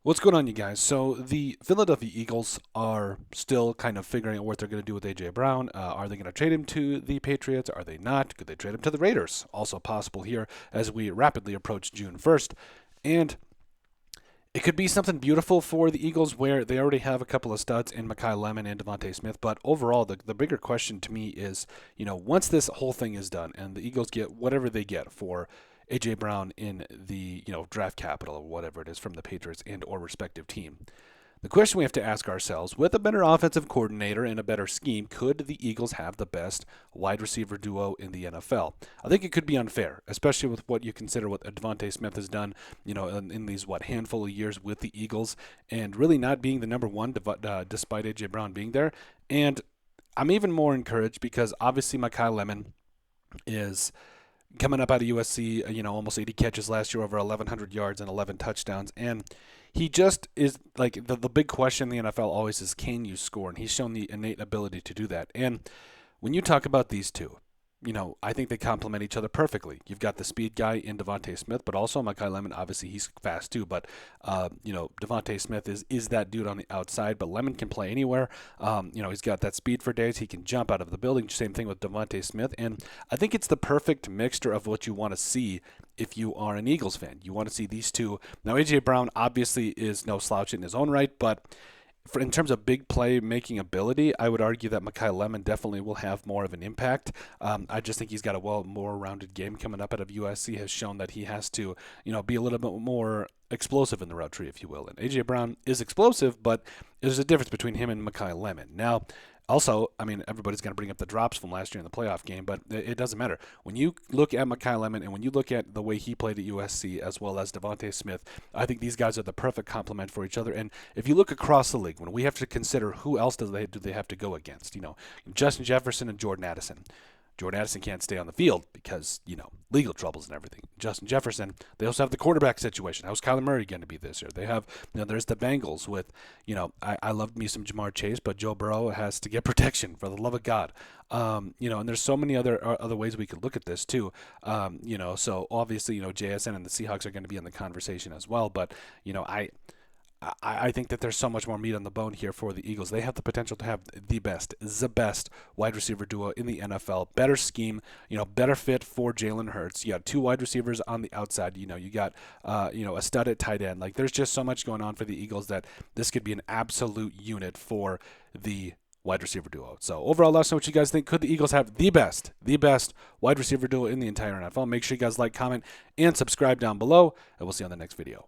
What's going on, you guys? So the Philadelphia Eagles are still kind of figuring out what they're going to do with AJ Brown. Are they going to trade him to the Patriots? Are they not? Could they trade him to the Raiders? Also possible here as we rapidly approach June 1st. And it could be something beautiful for the Eagles where they already have a couple of studs in Makai Lemon and DeVonta Smith. But overall, the bigger question to me is, once this whole thing is done and the Eagles get whatever they get for AJ Brown in the draft capital or whatever it is from the Patriots and or respective team. The question we have to ask ourselves, with a better offensive coordinator and a better scheme, could the Eagles have the best wide receiver duo in the NFL? I think it could be unfair, especially with what you consider what DeVonta Smith has done, in these handful of years with the Eagles, and really not being the number one despite AJ Brown being there. And I'm even more encouraged because obviously Makai Lemon is coming up out of USC, almost 80 catches last year, over 1,100 yards and 11 touchdowns. And he just is like the big question in the NFL always is, can you score? And he's shown the innate ability to do that. And when you talk about these two, I think they complement each other perfectly. You've got the speed guy in DeVonta Smith, but also Makai Lemon, obviously he's fast too, but, DeVonta Smith is that dude on the outside, but Lemon can play anywhere. He's got that speed for days. He can jump out of the building. Same thing with DeVonta Smith. And I think it's the perfect mixture of what you want to see if you are an Eagles fan. You want to see these two. Now, A.J. Brown obviously is no slouch in his own right, but in terms of big play making ability, I would argue that Makai Lemon definitely will have more of an impact. I just think he's got a more rounded game coming up out of USC. Has shown that he has to, be a little bit more explosive in the route tree, if you will. And AJ Brown is explosive, but there's a difference between him and Makai Lemon. Now, also, everybody's going to bring up the drops from last year in the playoff game, but it doesn't matter. When you look at Makai Lemon and when you look at the way he played at USC as well as DeVonta Smith, I think these guys are the perfect complement for each other. And if you look across the league, when we have to consider who else do they have to go against, Justin Jefferson and Jordan Addison. Jordan Addison can't stay on the field because, legal troubles and everything. Justin Jefferson, they also have the quarterback situation. How's Kyler Murray going to be this year? They have, there's the Bengals with, I loved me some Jamar Chase, but Joe Burrow has to get protection for the love of God. And there's so many other ways we could look at this too. So obviously, JSN and the Seahawks are going to be in the conversation as well. But, I think that there's so much more meat on the bone here for the Eagles. They have the potential to have the best wide receiver duo in the NFL. Better scheme, better fit for Jalen Hurts. You got two wide receivers on the outside. You got, a stud at tight end. Like, there's just so much going on for the Eagles that this could be an absolute unit for the wide receiver duo. So overall, let us know what you guys think. Could the Eagles have the best wide receiver duo in the entire NFL? Make sure you guys like, comment, and subscribe down below, and we'll see you on the next video.